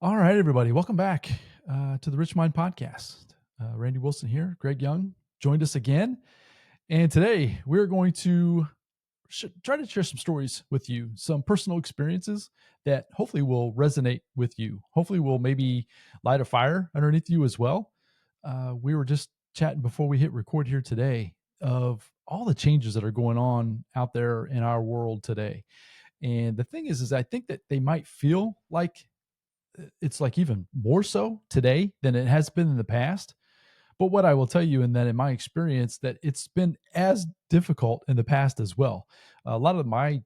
All right, everybody, welcome back to the Rich Mind Podcast. Randy Wilson here. Greg Young joined us again. And today we're going to try to share some stories with you, some personal experiences that hopefully will resonate with you. Hopefully, will maybe light a fire underneath you as well. We were just chatting before we hit record here today of all the changes that are going on out there in our world today. And the thing is I think that they might feel like it's like even more so today than it has been in the past. But what I will tell you, in that in my experience, that it's been as difficult in the past as well. A lot of my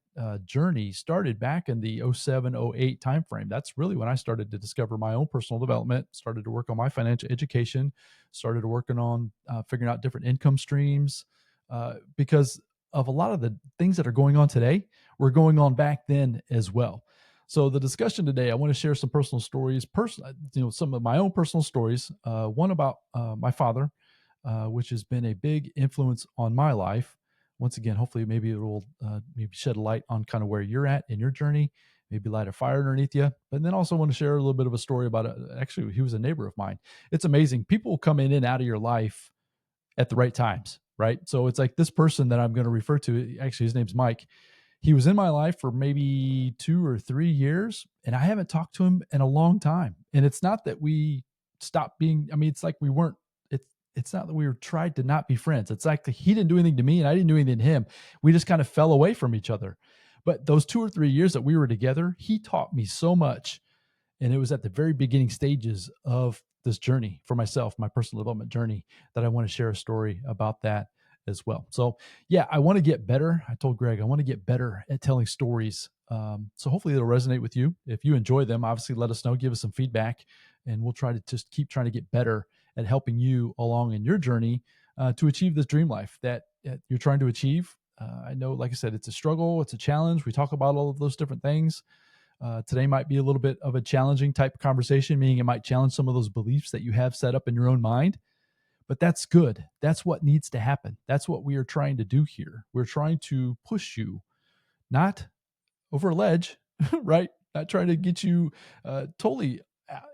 journey started back in the '07, '08 timeframe. That's really when I started to discover my own personal development, started to work on my financial education, started working on figuring out different income streams, because of a lot of the things that are going on today were going on back then as well. So the discussion today, I want to share some personal stories, some of my own personal stories. One about my father, which has been a big influence on my life. Once again, hopefully, maybe it will maybe shed a light on kind of where you're at in your journey, maybe light a fire underneath you. But then also want to share a little bit of a story about actually, he was a neighbor of mine. It's amazing. People come in and out of your life at the right times, right? So it's like this person that I'm going to refer to. Actually, his name's Mike. He was in my life for maybe 2 or 3 years, and I haven't talked to him in a long time. And it's not that we stopped being, I mean, it's like we weren't, it's not that we were tried to not be friends. It's like he didn't do anything to me and I didn't do anything to him. We just kind of fell away from each other. But those 2 or 3 years that we were together, he taught me so much. And it was at the very beginning stages of this journey for myself, my personal development journey, that I want to share a story about that as well. So, yeah, I want to get better. I told Greg, I want to get better at telling stories. So hopefully they'll resonate with you. If you enjoy them, obviously let us know, give us some feedback, and we'll try to just keep trying to get better at helping you along in your journey to achieve this dream life that you're trying to achieve. I know, like I said, it's a struggle, it's a challenge. We talk about all of those different things. Today might be a little bit of a challenging type of conversation, meaning it might challenge some of those beliefs that you have set up in your own mind. But that's good. That's what needs to happen. That's what we are trying to do here. We're trying to push you, not over a ledge, right? Not trying to get you totally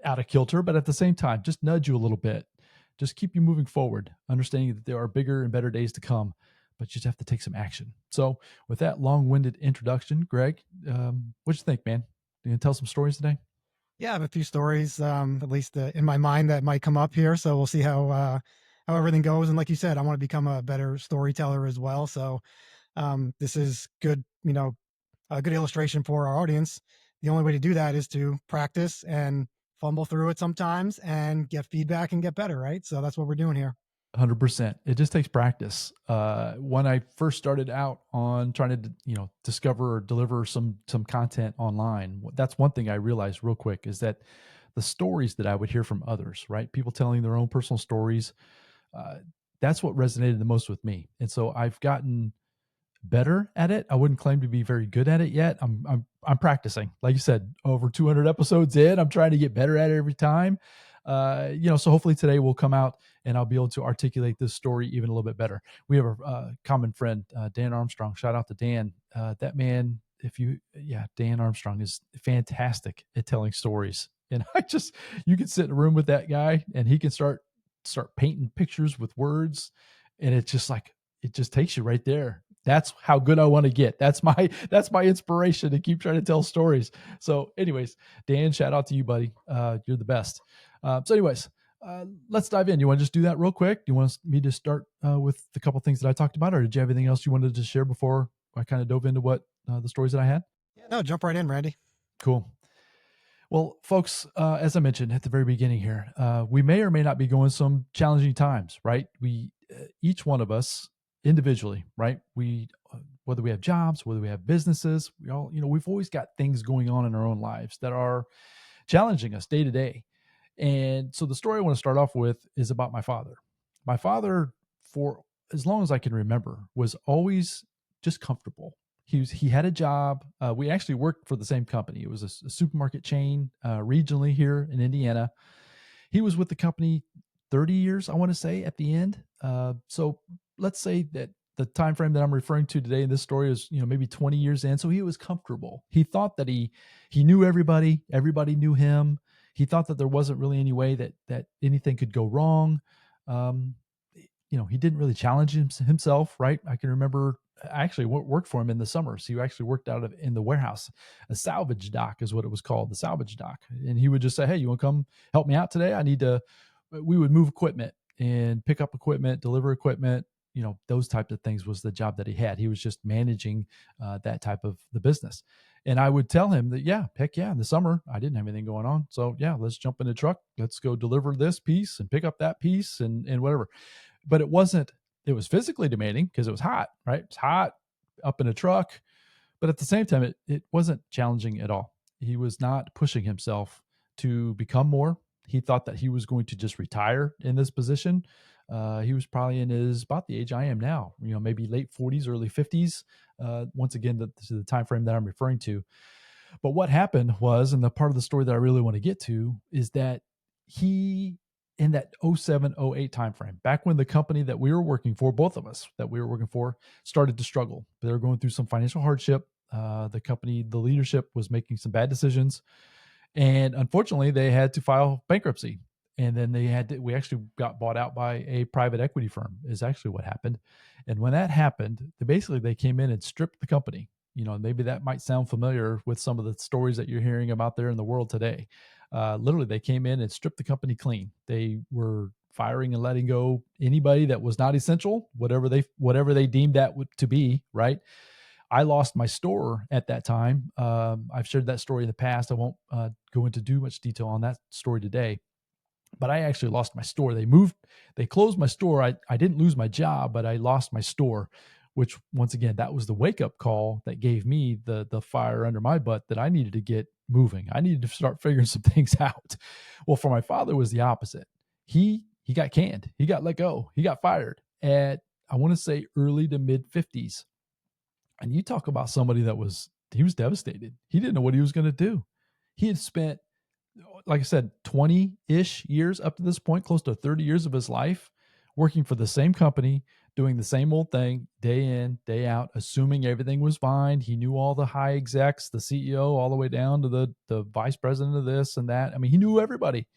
out of kilter, but at the same time, just nudge you a little bit. Just keep you moving forward, understanding that there are bigger and better days to come, but you just have to take some action. So, with that long-winded introduction, Greg, what'd you think, man? You gonna tell some stories today? Yeah, I have a few stories, at least in my mind, that might come up here. So we'll see how everything goes. And like you said, I want to become a better storyteller as well. So this is good, a good illustration for our audience. The only way to do that is to practice and fumble through it sometimes and get feedback and get better, right? So that's what we're doing here. 100%. It just takes practice. When I first started out on trying to, discover or deliver some content online, that's one thing I realized real quick is that the stories that I would hear from others, right? People telling their own personal stories, uh, that's what resonated the most with me. And so I've gotten better at it. I wouldn't claim to be very good at it yet. I'm practicing. Like you said, over 200 episodes in, I'm trying to get better at it every time. So hopefully today will come out and I'll be able to articulate this story even a little bit better. We have a common friend, Dan Armstrong. Shout out to Dan. That man, Dan Armstrong is fantastic at telling stories. And you can sit in a room with that guy and he can start painting pictures with words. And it's just like, it just takes you right there. That's how good I want to get. That's my inspiration to keep trying to tell stories. So, anyways, Dan, shout out to you, buddy. You're the best. Let's dive in. You want to just do that real quick? Do you want me to start with the couple things that I talked about, or did you have anything else you wanted to share before I kind of dove into what the stories that I had? Yeah, no, jump right in, Randy. Cool. Well, folks, as I mentioned at the very beginning here, we may or may not be going some challenging times, right? Each one of us individually, right? Whether we have jobs, whether we have businesses, we all, we've always got things going on in our own lives that are challenging us day to day. And so the story I want to start off with is about my father. My father, for as long as I can remember, was always just comfortable. He had a job. We actually worked for the same company. It was a supermarket chain regionally here in Indiana. He was with the company 30 years, I want to say, at the end. So let's say that the time frame that I'm referring to today in this story is, maybe 20 years in. So he was comfortable. He thought that he knew everybody. Everybody knew him. He thought that there wasn't really any way that anything could go wrong. Um, he didn't really challenge himself, right? I can remember I actually worked for him in the summer. So he actually worked out of in the warehouse. A salvage dock is what it was called, the salvage dock. And he would just say, "Hey, you want to come help me out today? I need to." We would move equipment and pick up equipment, deliver equipment. Those types of things was the job that he had. He was just managing that type of the business. And I would tell him that, yeah, heck yeah, in the summer, I didn't have anything going on. So yeah, let's jump in the truck. Let's go deliver this piece and pick up that piece and whatever. But it was physically demanding because it was hot, right? It's hot up in a truck. But at the same time, it wasn't challenging at all. He was not pushing himself to become more. He thought that he was going to just retire in this position. He was probably in his about the age I am now, maybe late 40s, early 50s. Once again, the time frame that I'm referring to. But what happened was, and the part of the story that I really want to get to is that he, in that '07, '08 timeframe, back when the company that we were working for, both of us that we were working for, started to struggle. They were going through some financial hardship. The leadership was making some bad decisions, and unfortunately, they had to file bankruptcy. And then we actually got bought out by a private equity firm, is actually what happened. And when that happened, they came in and stripped the company. Maybe that might sound familiar with some of the stories that you're hearing about there in the world today. Literally, they came in and stripped the company clean. They were firing and letting go anybody that was not essential, whatever they deemed that to be, right? I lost my store at that time. I've shared that story in the past. I won't go into too much detail on that story today, but I actually lost my store. They closed my store. I didn't lose my job, but I lost my store, which once again, that was the wake up call that gave me the fire under my butt that I needed to get moving. I needed to start figuring some things out. Well, for my father was the opposite. He got canned. He got let go. He got fired at, I want to say, early to mid 50s. And you talk about somebody he was devastated. He didn't know what he was going to do. He had spent, like I said, 20 ish years up to this point, close to 30 years of his life working for the same company, doing the same old thing day in, day out, assuming everything was fine. He knew all the high execs, the CEO, all the way down to the vice president of this and that. I mean, he knew everybody.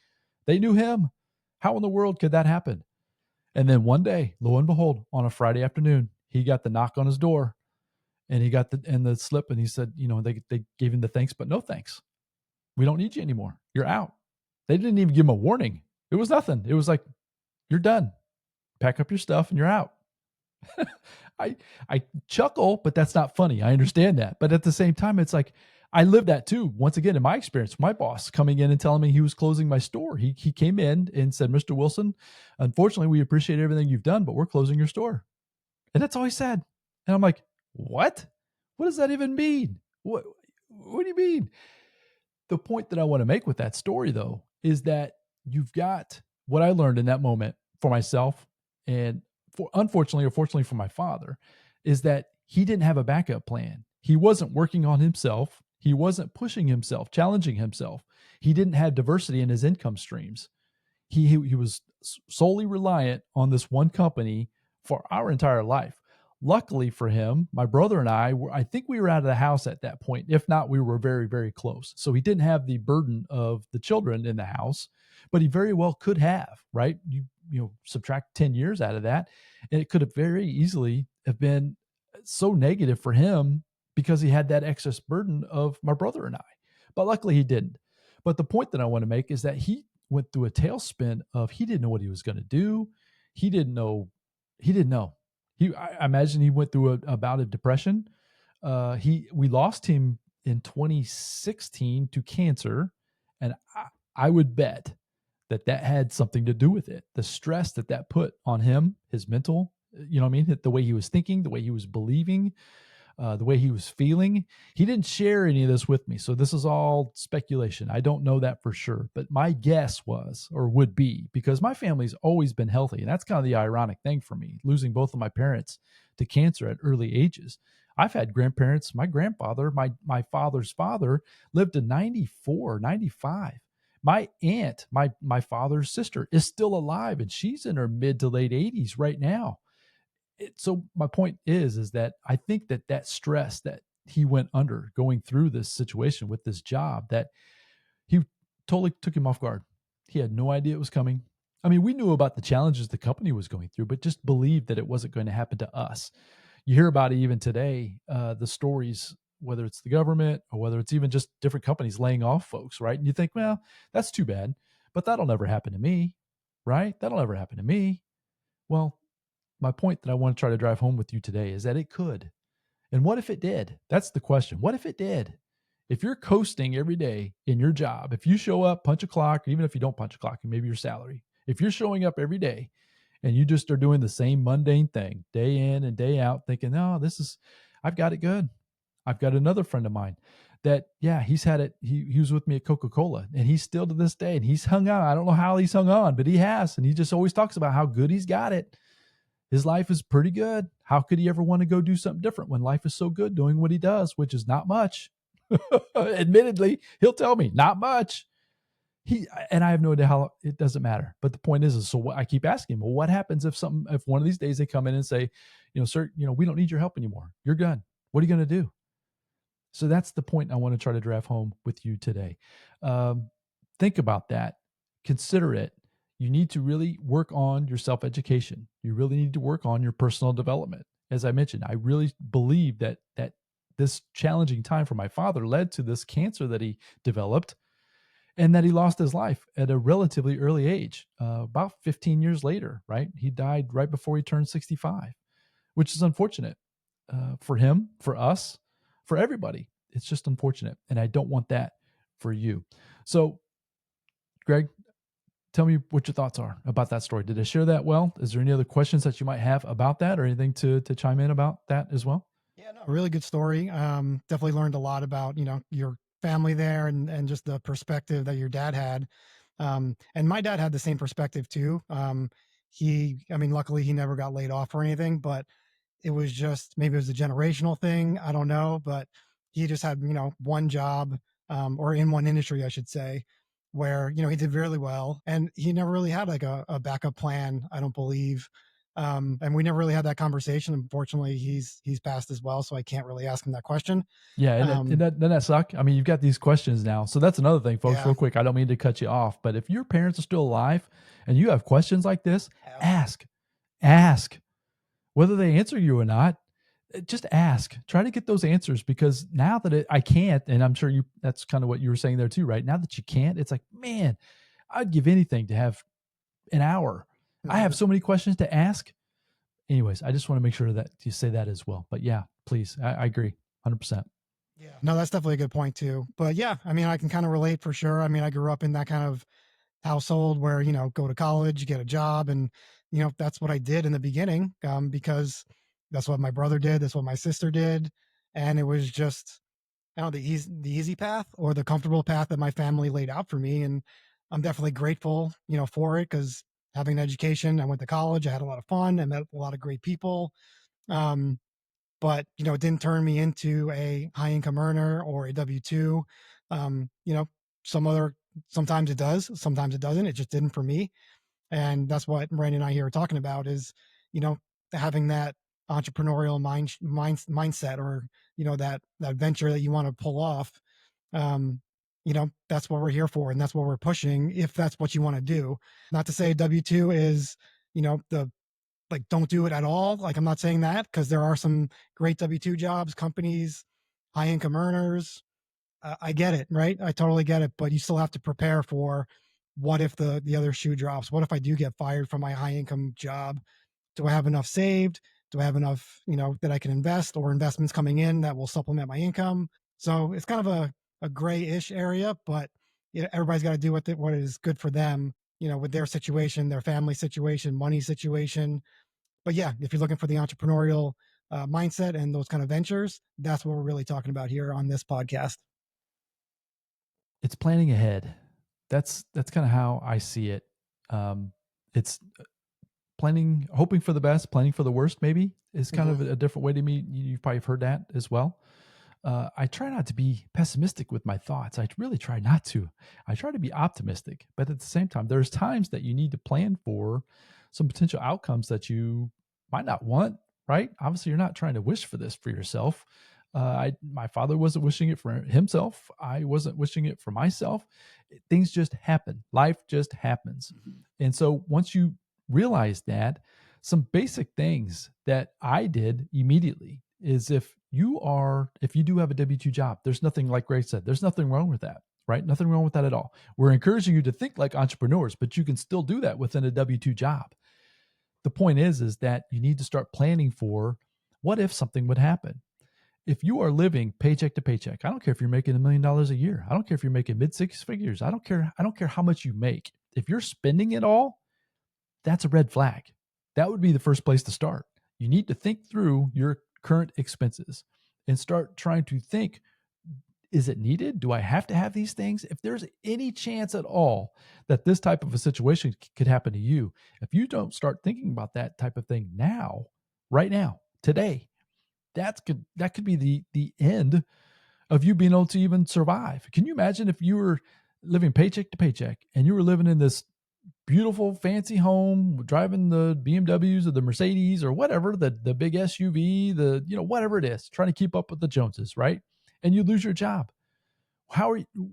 They knew him. How in the world could that happen? And then one day, lo and behold, on a Friday afternoon, he got the knock on his door and he got the slip, and he said, they gave him the thanks, but no thanks. We don't need you anymore. You're out. They didn't even give him a warning. It was nothing. It was like, you're done. Pack up your stuff and you're out. I I chuckle, but that's not funny. I understand that. But at the same time, it's like I lived that too. Once again, in my experience, my boss coming in and telling me he was closing my store. He came in and said, "Mr. Wilson, unfortunately, we appreciate everything you've done, but we're closing your store." And that's all he said. And I'm like, "What? What does that even mean? What do you mean?" The point that I want to make with that story, though, is that you've got what I learned in that moment for myself, and for unfortunately or fortunately for my father, is that he didn't have a backup plan. He wasn't working on himself. He wasn't pushing himself, challenging himself. He didn't have diversity in his income streams. He was solely reliant on this one company for our entire life. Luckily for him, my brother and I think we were out of the house at that point. If not, we were very, very close. So he didn't have the burden of the children in the house, but he very well could have, right? Subtract 10 years out of that, and it could have very easily have been so negative for him because he had that excess burden of my brother and I. But luckily he didn't. But the point that I want to make is that he went through a tailspin of he didn't know what he was going to do. He didn't know. He didn't know. I imagine he went through a bout of depression. We lost him in 2016 to cancer, and I would bet that had something to do with it. The stress that put on him, his mental, what I mean, the way he was thinking, the way he was believing, the way he was feeling. He didn't share any of this with me. So this is all speculation. I don't know that for sure. But my guess was, or would be, because my family's always been healthy. And that's kind of the ironic thing for me, losing both of my parents to cancer at early ages. I've had grandparents. My grandfather, my father's father, lived to 94, 95. My aunt, my father's sister, is still alive, and she's in her mid to late 80s right now. So my point is that I think that stress that he went under going through this situation with this job, that he totally took him off guard. He had no idea it was coming. I mean, we knew about the challenges the company was going through, but just believed that it wasn't going to happen to us. You hear about it even today, the stories, whether it's the government or whether it's even just different companies laying off folks, right? And you think, well, that's too bad, but that'll never happen to me, right? That'll never happen to me. Well, my point that I want to try to drive home with you today is that it could. And what if it did? That's the question. What if it did? If you're coasting every day in your job, if you show up, punch a clock, or even if you don't punch a clock, maybe your salary, if you're showing up every day and you just are doing the same mundane thing day in and day out, thinking, oh, I've got it good. I've got another friend of mine that, yeah, he's had it. He was with me at Coca-Cola and he's still to this day and he's hung on. I don't know how he's hung on, but he has. And he just always talks about how good he's got it. His life is pretty good. How could he ever want to go do something different when life is so good doing what he does, which is not much? Admittedly, he'll tell me not much. And I have no idea how. It doesn't matter. But the point is so I keep asking him, well, what happens if one of these days they come in and say, sir, we don't need your help anymore. You're done. What are you going to do? So that's the point I want to try to drive home with you today. Think about that. Consider it. You need to really work on your self-education. You really need to work on your personal development. As I mentioned, I really believe that this challenging time for my father led to this cancer that he developed and that he lost his life at a relatively early age, about 15 years later, right? He died right before he turned 65, which is unfortunate for him, for us, for everybody. It's just unfortunate. And I don't want that for you. So, Greg, tell me what your thoughts are about that story. Did I share that well? Is there any other questions that you might have about that or anything to chime in about that as well? Yeah, no, really good story. Definitely learned a lot about, your family there and just the perspective that your dad had. And my dad had the same perspective too. I mean, luckily he never got laid off or anything, but it was just, maybe it was a generational thing. I don't know, but he just had, one job, or in one industry, I should say, where, he did really well and he never really had like a backup plan, I don't believe. And we never really had that conversation. Unfortunately, he's passed as well, so I can't really ask him that question. Yeah, and Um, doesn't that suck? I mean, you've got these questions now. So that's another thing, folks, yeah, real quick. I don't mean to cut you off, but if your parents are still alive and you have questions like this, ask. ask. Ask. Whether they answer you or not, just ask. Try to get those answers because now that I can't, and I'm sure that's kind of what you were saying there too, right? Now that you can't, it's like, man, I'd give anything to have an hour. I have Mhm. so many questions to ask. Anyways, I just want to make sure that you say that as well. But yeah, please, I agree 100%. Yeah, no, that's definitely a good point too. But yeah, I mean, I can kind of relate for sure. I mean, I grew up in that kind of household where go to college, get a job, and that's what I did in the beginning, because that's what my brother did, that's what my sister did, and it was just the easy path or the comfortable path that my family laid out for me, and I'm definitely grateful, for it because having an education, I went to college, I had a lot of fun, I met a lot of great people, um, but it didn't turn me into a high income earner or a W two. Um, you know, some other sometimes it does, sometimes it doesn't. It just didn't for me, and that's what Randy and I here are talking about is you know having that entrepreneurial mindset, or that venture that you want to pull off. um that's what we're here for, and that's what we're pushing if that's what you want to do. Not to say W2 is the like don't do it at all, like I'm not saying that, because there are some great W2 jobs, companies, high income earners. I get it, right? I totally get it, but you still have to prepare for what if the other shoe drops? What if I do get fired from my high income job? Do I have enough saved? Do I have enough, that I can invest, or investments coming in that will supplement my income? So it's kind of a gray-ish area, but everybody's got to do what is good for them, with their situation, their family situation, money situation. But yeah, if you're looking for the entrepreneurial mindset and those kind of ventures, that's what we're really talking about here on this podcast. It's planning ahead. That's kind of how I see it. It's planning, hoping for the best, planning for the worst. Maybe is kind of Mhm. a different way to me. You've probably heard that as well. I try not to be pessimistic with my thoughts. I really try not to. I try to be optimistic, but at the same time, there's times that you need to plan for some potential outcomes that you might not want. Right? Obviously, you're not trying to wish for this for yourself. My father wasn't wishing it for himself. I wasn't wishing it for myself. Things just happen. Life just happens. Mhm. And so once you realize that, some basic things that I did immediately is if you do have a W-2 job, there's nothing, like Greg said, there's nothing wrong with that, right? Nothing wrong with that at all. We're encouraging you to think like entrepreneurs, but you can still do that within a W-2 job. The point is that you need to start planning for what if something would happen. If you are living paycheck to paycheck, I don't care if you're making $1 million a year. I don't care if you're making mid six figures. I don't care. I don't care how much you make. If you're spending it all, that's a red flag. That would be the first place to start. You need to think through your current expenses and start trying to think, is it needed? Do I have to have these things? If there's any chance at all that this type of a situation could happen to you, if you don't start thinking about that type of thing now, right now, today, that could be the end of you being able to even survive. Can you imagine if you were living paycheck to paycheck and you were living in this beautiful fancy home, driving the BMWs or the Mercedes or whatever, the big SUV, whatever it is, trying to keep up with the Joneses, right? And you lose your job.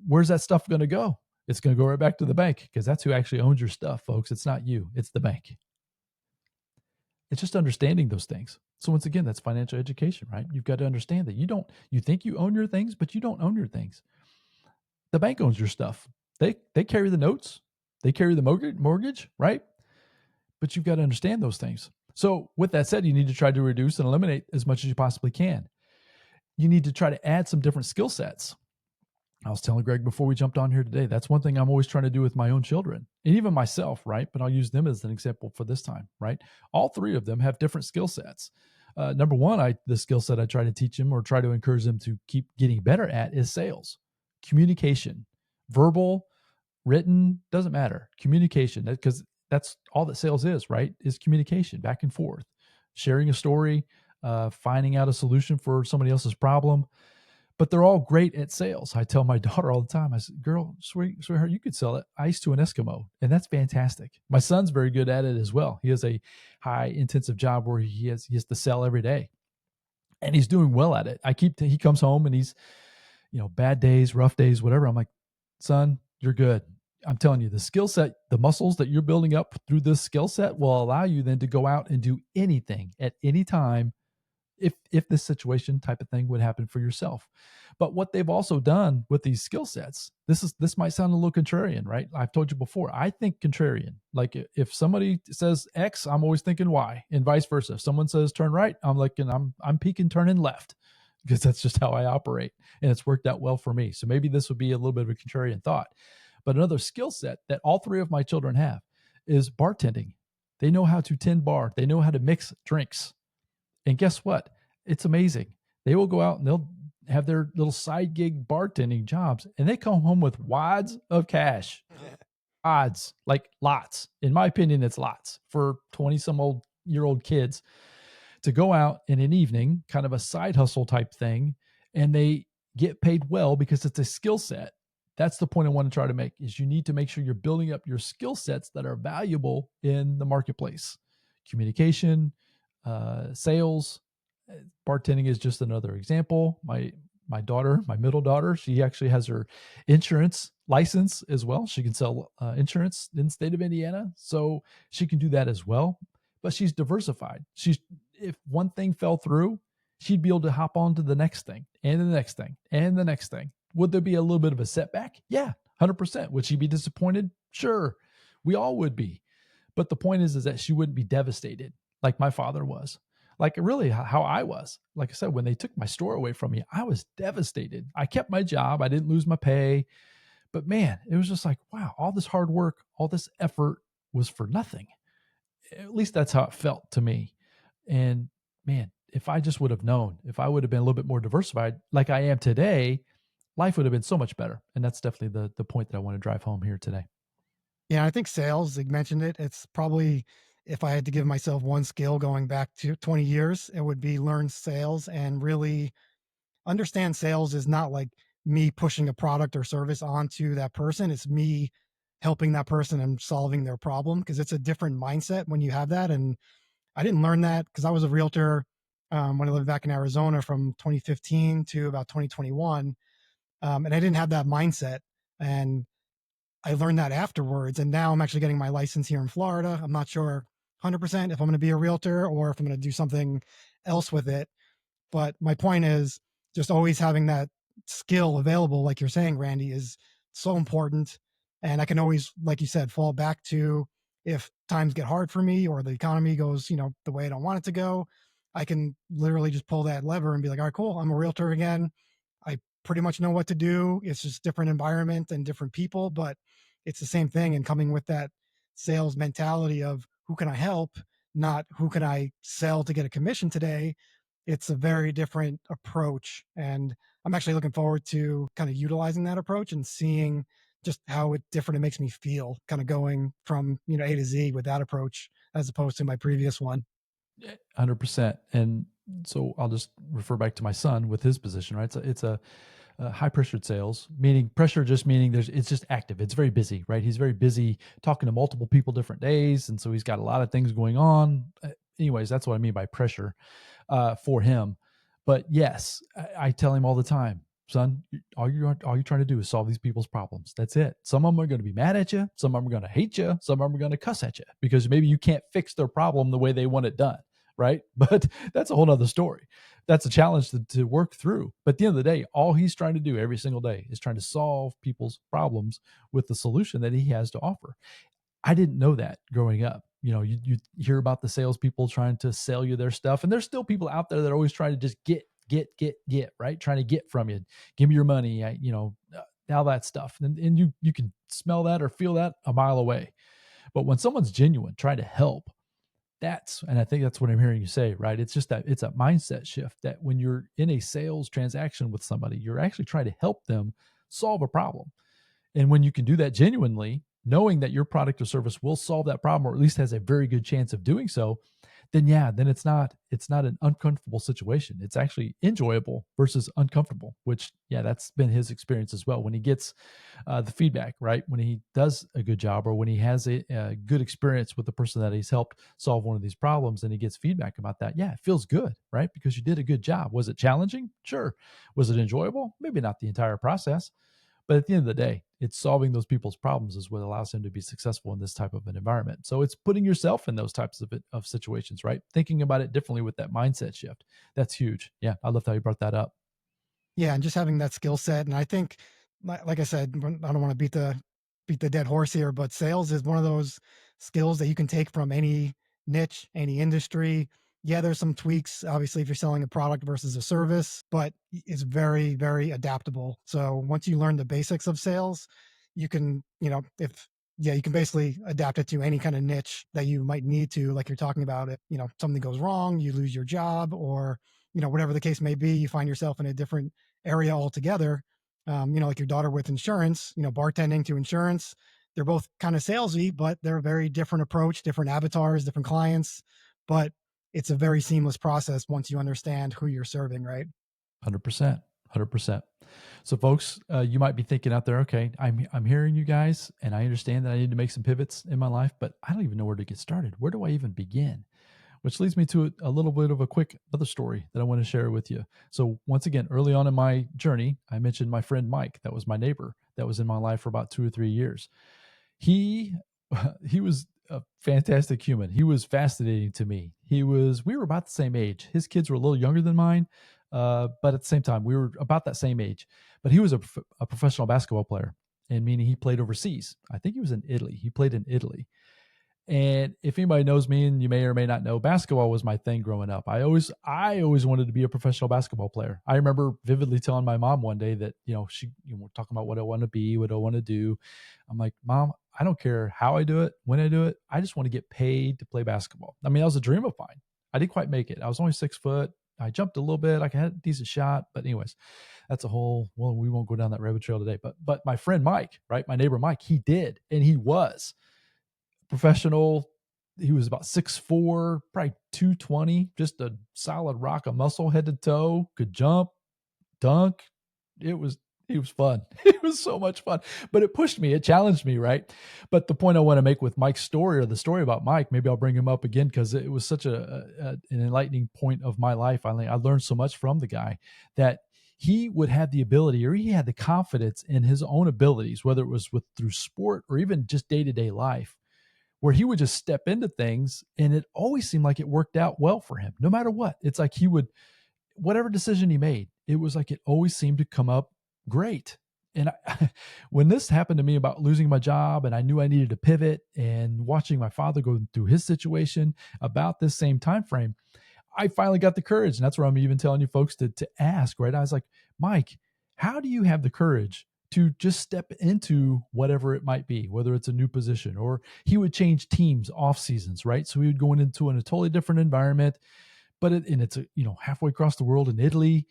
Where's that stuff going to go? It's going to go right back to the bank because that's who actually owns your stuff, folks. It's not you, it's the bank. It's just understanding those things. So once again, that's financial education, right? You've got to understand that you think you own your things, but you don't own your things. The bank owns your stuff. They carry the notes, they carry the mortgage, right? But you've got to understand those things. So with that said, you need to try to reduce and eliminate as much as you possibly can. You need to try to add some different skill sets. I was telling Greg before we jumped on here today, that's one thing I'm always trying to do with my own children and even myself, right? But I'll use them as an example for this time, right? All three of them have different skill sets. Number one, the skill set I try to teach them or try to encourage them to keep getting better at is sales, communication, verbal, written, doesn't matter. Communication, because that's all that sales is, right? Is communication back and forth, sharing a story, finding out a solution for somebody else's problem, but they're all great at sales. I tell my daughter all the time, I said, girl, sweetheart, you could sell it ice to an Eskimo. And that's fantastic. My son's very good at it as well. He has a high intensive job where he has to sell every day and he's doing well at it. He comes home and he's, bad days, rough days, whatever. I'm like, son, you're good. I'm telling you, the skill set, the muscles that you're building up through this skill set will allow you then to go out and do anything at any time if this situation type of thing would happen for yourself. But what they've also done with these skill sets, this might sound a little contrarian, right? I've told you before, I think contrarian. Like if somebody says X, I'm always thinking Y, and vice versa. If someone says turn right, I'm peeking turning left because that's just how I operate, and it's worked out well for me. So maybe this would be a little bit of a contrarian thought. But another skill set that all three of my children have is bartending. They know how to tend bar. They know how to mix drinks. And guess what? It's amazing. They will go out and they'll have their little side gig bartending jobs and they come home with wads of cash. Odds, like lots. In my opinion, it's lots for 20 some old year old kids to go out in an evening, kind of a side hustle type thing, and they get paid well because it's a skill set. That's the point I want to try to make is you need to make sure you're building up your skill sets that are valuable in the marketplace. Communication, sales, bartending is just another example. My daughter, my middle daughter, she actually has her insurance license as well. She can sell insurance in the state of Indiana, so she can do that as well. But she's diversified. If one thing fell through, she'd be able to hop on to the next thing and the next thing and the next thing. Would there be a little bit of a setback? Yeah, 100%. Would she be disappointed? Sure, we all would be. But the point is that she wouldn't be devastated like my father was. Like really how I was. Like I said, when they took my store away from me, I was devastated. I kept my job. I didn't lose my pay. But man, it was just like, wow, all this hard work, all this effort was for nothing. At least that's how it felt to me. And man, if I just would have known, if I would have been a little bit more diversified like I am today, life would have been so much better. And that's definitely the point that I want to drive home here today. Yeah, I think sales, you mentioned it. It's probably, if I had to give myself one skill going back to 20 years, it would be learn sales and really understand sales is not like me pushing a product or service onto that person. It's me helping that person and solving their problem because it's a different mindset when you have that. And I didn't learn that because I was a realtor when I lived back in Arizona from 2015 to about 2021. And I didn't have that mindset. And I learned that afterwards. And now I'm actually getting my license here in Florida. I'm not sure 100% if I'm going to be a realtor or if I'm going to do something else with it. But my point is just always having that skill available, like you're saying, Randy, is so important. And I can always, like you said, fall back to if times get hard for me or the economy goes, the way I don't want it to go. I can literally just pull that lever and be like, all right, cool. I'm a realtor again. I pretty much know what to do. It's just different environment and different people, but it's the same thing. And coming with that sales mentality of who can I help, not who can I sell to get a commission today. It's a very different approach. And I'm actually looking forward to kind of utilizing that approach and seeing just how different it makes me feel kind of going from, A to Z with that approach as opposed to my previous one. 100%. And so I'll just refer back to my son with his position, right? It's a high pressured sales, meaning pressure, just meaning it's just active. It's very busy, right? He's very busy talking to multiple people different days. And so he's got a lot of things going on. Anyways, that's what I mean by pressure for him. But yes, I tell him all the time, son, all you're trying to do is solve these people's problems. That's it. Some of them are going to be mad at you. Some of them are going to hate you. Some of them are going to cuss at you because maybe you can't fix their problem the way they want it done. Right. But that's a whole nother story. That's a challenge to work through. But at the end of the day, all he's trying to do every single day is trying to solve people's problems with the solution that he has to offer. I didn't know that growing up. You hear about the salespeople trying to sell you their stuff, and there's still people out there that are always trying to just get, right? Trying to get from you. Give me your money. All that stuff. And you can smell that or feel that a mile away. But when someone's genuine, trying to help, and I think that's what I'm hearing you say, right? It's just that it's a mindset shift that when you're in a sales transaction with somebody, you're actually trying to help them solve a problem. And when you can do that genuinely, knowing that your product or service will solve that problem or at least has a very good chance of doing so, then yeah, then it's not an uncomfortable situation. It's actually enjoyable versus uncomfortable, which yeah, that's been his experience as well. When he gets the feedback, right? When he does a good job or when he has a good experience with the person that he's helped solve one of these problems and he gets feedback about that, yeah, it feels good, right? Because you did a good job. Was it challenging? Sure. Was it enjoyable? Maybe not the entire process, but at the end of the day, it's solving those people's problems is what allows him to be successful in this type of an environment. So it's putting yourself in those types of situations, right? Thinking about it differently with that mindset shift. That's huge. Yeah, I loved how you brought that up. Yeah, and just having that skill set. And I think, like I said, I don't want to beat the dead horse here, but sales is one of those skills that you can take from any niche, any industry. Yeah, there's some tweaks, obviously, if you're selling a product versus a service, but it's very, very adaptable. So once you learn the basics of sales, you can, if yeah, you can basically adapt it to any kind of niche that you might need to, like you're talking about. If something goes wrong, you lose your job, or whatever the case may be, you find yourself in a different area altogether. Like your daughter with insurance, bartending to insurance, they're both kind of salesy, but they're a very different approach, different avatars, different clients. But it's a very seamless process once you understand who you're serving, right? 100%. 100%. So, folks, you might be thinking out there, okay, I'm hearing you guys, and I understand that I need to make some pivots in my life, but I don't even know where to get started. Where do I even begin? Which leads me to a little bit of a quick other story that I want to share with you. So, once again, early on in my journey, I mentioned my friend Mike, that was my neighbor, that was in my life for about 2 or 3 years. He he was a fantastic human. He was fascinating to me. We were about the same age. His kids were a little younger than mine, but at the same time, we were about that same age. But he was a professional basketball player, and meaning he played overseas. I think he was in Italy. He played in Italy, and if anybody knows me, and you may or may not know, basketball was my thing growing up. I always wanted to be a professional basketball player. I remember vividly telling my mom one day that, we're talking about what I want to be, what I want to do. I'm like, Mom, I don't care how I do it, when I do it. I just want to get paid to play basketball. I mean, that was a dream of mine. I didn't quite make it. I was only 6 foot. I jumped a little bit. I had a decent shot, but anyways, well, we won't go down that rabbit trail today. But my friend Mike, right, my neighbor Mike, he did, and he was professional. He was about 6'4", probably 220, just a solid rock of muscle head to toe, could jump, dunk. It was He was fun. It was so much fun, but it pushed me. It challenged me, right? But the point I want to make with Mike's story, or the story about Mike, maybe I'll bring him up again because it was such an enlightening point of my life. I learned so much from the guy that he would have the ability, or he had the confidence in his own abilities, whether it was through sport or even just day to day life, where he would just step into things, and it always seemed like it worked out well for him, no matter what. It's like he would, whatever decision he made, it was like it always seemed to come up great. And when this happened to me about losing my job, and I knew I needed to pivot, and watching my father go through his situation about this same time frame, I finally got the courage. And that's where I'm even telling you folks to ask, right? I was like, Mike, how do you have the courage to just step into whatever it might be, whether it's a new position, or he would change teams off seasons, right? So he would go into a totally different environment, but it's halfway across the world in Italy.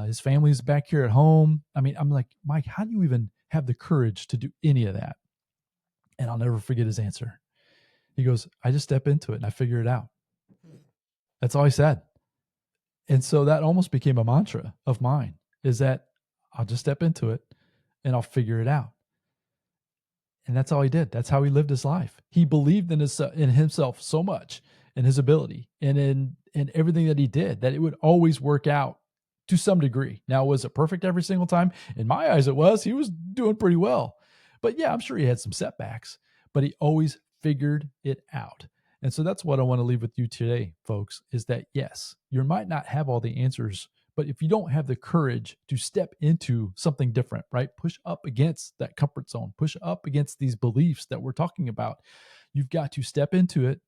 His family's back here at home. I mean, I'm like, Mike, how do you even have the courage to do any of that? And I'll never forget his answer. He goes, I just step into it and I figure it out. That's all he said. And so that almost became a mantra of mine, is that I'll just step into it and I'll figure it out. And that's all he did. That's how he lived his life. He believed in himself so much, in his ability, and in everything that he did, that it would always work out to some degree. Now, was it perfect every single time? In my eyes, it was. He was doing pretty well. But yeah, I'm sure he had some setbacks, but he always figured it out. And so that's what I want to leave with you today, folks, is that yes, you might not have all the answers, but if you don't have the courage to step into something different, right? Push up against that comfort zone, push up against these beliefs that we're talking about. You've got to step into it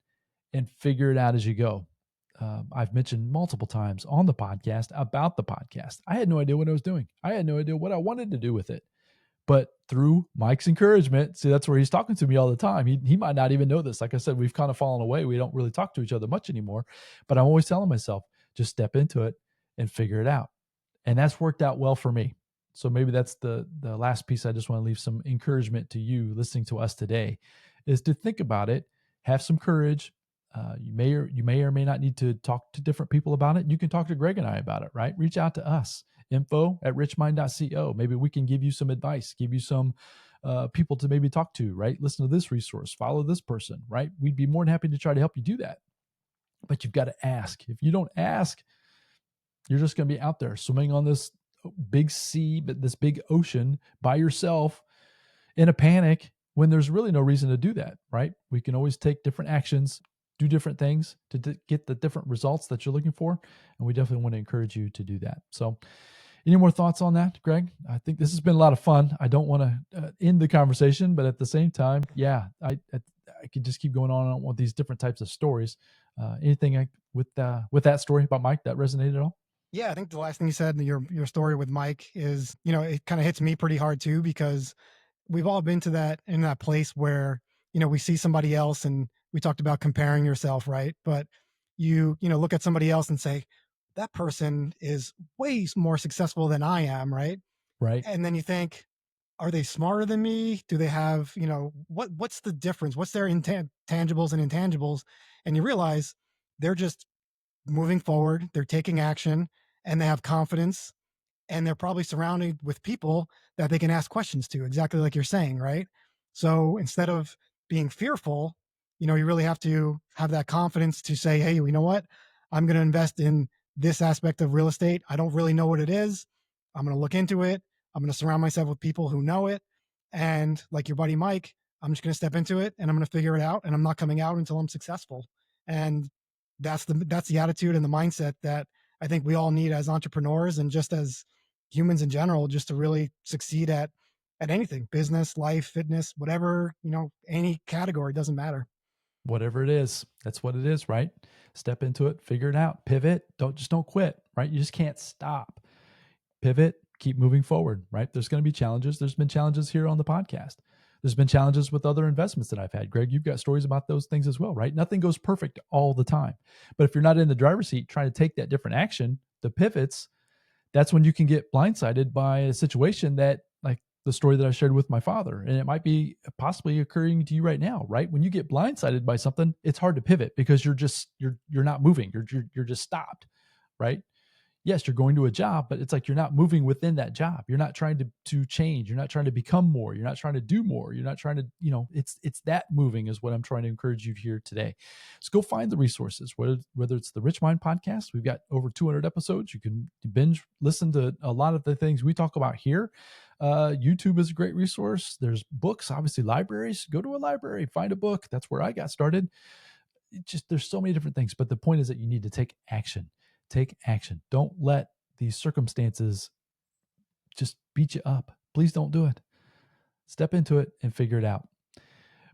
and figure it out as you go. I've mentioned multiple times on the podcast about the podcast. I had no idea what I was doing. I had no idea what I wanted to do with it. But through Mike's encouragement, see, that's where he's talking to me all the time. He might not even know this. Like I said, we've kind of fallen away. We don't really talk to each other much anymore. But I'm always telling myself, just step into it and figure it out. And that's worked out well for me. So maybe that's the last piece. I just want to leave some encouragement to you listening to us today, is to think about it, have some courage. You may or may not need to talk to different people about it. You can talk to Greg and I about it, right? Reach out to us, info@richmind.co. Maybe we can give you some advice, give you some people to maybe talk to, right? Listen to this resource, follow this person, right? We'd be more than happy to try to help you do that. But you've got to ask. If you don't ask, you're just going to be out there swimming on this big sea, but this big ocean by yourself in a panic, when there's really no reason to do that, right? We can always take different actions, do different things to get the different results that you're looking for. And we definitely want to encourage you to do that. So any more thoughts on that, Greg? I think this has been a lot of fun. I don't want to end the conversation, but at the same time, yeah, I could just keep going on with these different types of stories. Anything with that story about Mike that resonated at all? Yeah, I think the last thing you said, your story with Mike is, it kind of hits me pretty hard too, because we've all been in that place where, we see somebody else, and we talked about comparing yourself, right? But you look at somebody else and say, that person is way more successful than I am, right? Right. And then you think, are they smarter than me? Do they have, what's the difference? What's their tangibles and intangibles? And you realize they're just moving forward, they're taking action, and they have confidence, and they're probably surrounded with people that they can ask questions to, exactly like you're saying, right? So instead of being fearful, you really have to have that confidence to say, hey, you know what? I'm going to invest in this aspect of real estate. I don't really know what it is. I'm going to look into it. I'm going to surround myself with people who know it. And like your buddy Mike, I'm just going to step into it and I'm going to figure it out. And I'm not coming out until I'm successful. And that's the attitude and the mindset that I think we all need as entrepreneurs, and just as humans in general, just to really succeed at anything, business, life, fitness, whatever, any category, doesn't matter. Whatever it is, that's what it is, right? Step into it, figure it out, pivot. Don't quit, right? You just can't stop. Pivot, keep moving forward, right? There's going to be challenges. There's been challenges here on the podcast. There's been challenges with other investments that I've had. Greg, you've got stories about those things as well, right? Nothing goes perfect all the time. But if you're not in the driver's seat trying to take that different action, the pivots, that's when you can get blindsided by a situation that, like the story that I shared with my father, and it might be possibly occurring to you right now, right? When you get blindsided by something, it's hard to pivot because you're not moving. You're just stopped, right? yes, you're going to a job, but it's like you're not moving within that job. You're not trying to change. You're not trying to become more. You're not trying to do more. You're not trying to, it's that moving is what I'm trying to encourage you to hear today. So go find the resources, whether it's the Rich Mind podcast. We've got over 200 episodes. You can binge listen to a lot of the things we talk about here. YouTube is a great resource. There's books, obviously libraries. Go to a library, find a book. That's where I got started. There's so many different things, but the point is that you need to take action. Take action. Don't let these circumstances just beat you up. Please don't do it. Step into it and figure it out.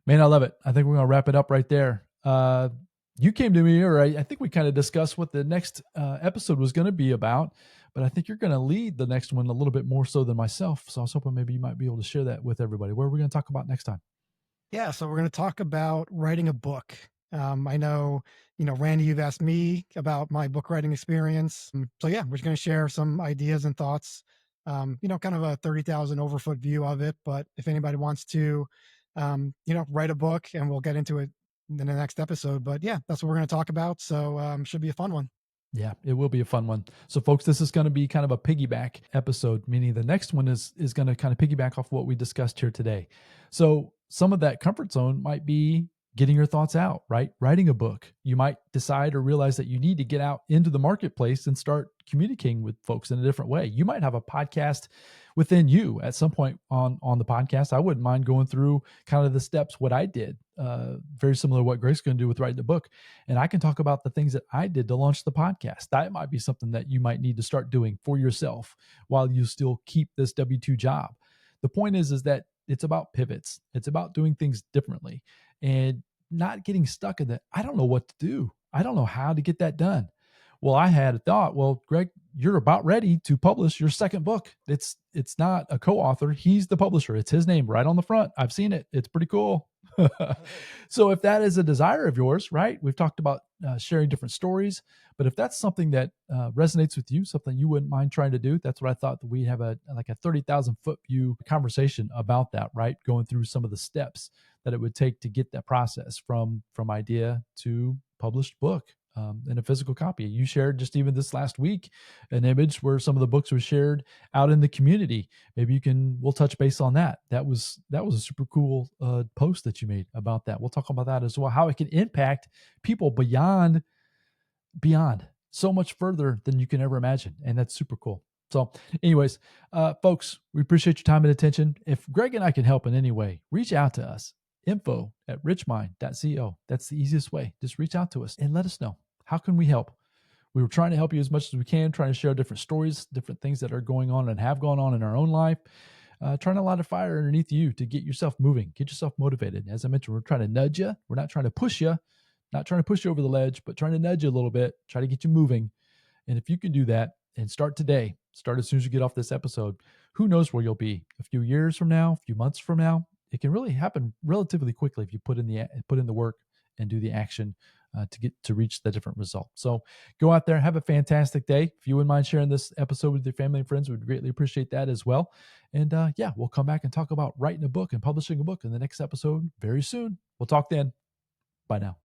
Man, I love it. I think we're going to wrap it up right there. You came to me, or I think we kind of discussed what the next episode was going to be about, but I think you're going to lead the next one a little bit more so than myself. So I was hoping maybe you might be able to share that with everybody. What are we going to talk about next time? Yeah, so we're going to talk about writing a book. I know, Randy, you've asked me about my book writing experience. So yeah, we're just going to share some ideas and thoughts. Kind of a 30,000 overfoot view of it. But if anybody wants to, write a book, and we'll get into it in the next episode. But yeah, that's what we're going to talk about. So should be a fun one. Yeah, it will be a fun one. So, folks, this is going to be kind of a piggyback episode, meaning the next one is going to kind of piggyback off what we discussed here today. So, some of that comfort zone might be getting your thoughts out, right? Writing a book. You might decide or realize that you need to get out into the marketplace and start communicating with folks in a different way. You might have a podcast within you at some point on the podcast. I wouldn't mind going through kind of the steps what I did, very similar to what Greg's going to do with writing the book. And I can talk about the things that I did to launch the podcast. That might be something that you might need to start doing for yourself while you still keep this W-2 job. The point is that it's about pivots. It's about doing things differently and not getting stuck in that. I don't know what to do. I don't know how to get that done. Well, I had a thought, well, Greg, you're about ready to publish your second book. It's not a co-author. He's the publisher. It's his name right on the front. I've seen it. It's pretty cool. So if that is a desire of yours, right? We've talked about sharing different stories, but if that's something that resonates with you, something you wouldn't mind trying to do, that's what I thought, that we have a 30,000 foot view conversation about that, right? Going through some of the steps that it would take to get that process from idea to published book. In a physical copy. You shared just even this last week an image where some of the books were shared out in the community. Maybe we'll touch base on that. That was a super cool post that you made about that. We'll talk about that as well, how it can impact people beyond so much further than you can ever imagine. And that's super cool. So anyways, folks, we appreciate your time and attention. If Greg and I can help in any way, reach out to us. info@richmind.co. That's the easiest way. Just reach out to us and let us know. How can we help? We were trying to help you as much as we can, trying to share different stories, different things that are going on and have gone on in our own life, trying to light a fire underneath you to get yourself moving, get yourself motivated. As I mentioned, we're trying to nudge you. We're not trying to push you, not trying to push you over the ledge, but trying to nudge you a little bit, try to get you moving. And if you can do that and start today, start as soon as you get off this episode, who knows where you'll be a few years from now, a few months from now. It can really happen relatively quickly if you put in the work and do the action to reach the different result. So go out there, have a fantastic day. If you wouldn't mind sharing this episode with your family and friends, we'd greatly appreciate that as well. And we'll come back and talk about writing a book and publishing a book in the next episode very soon. We'll talk then. Bye now.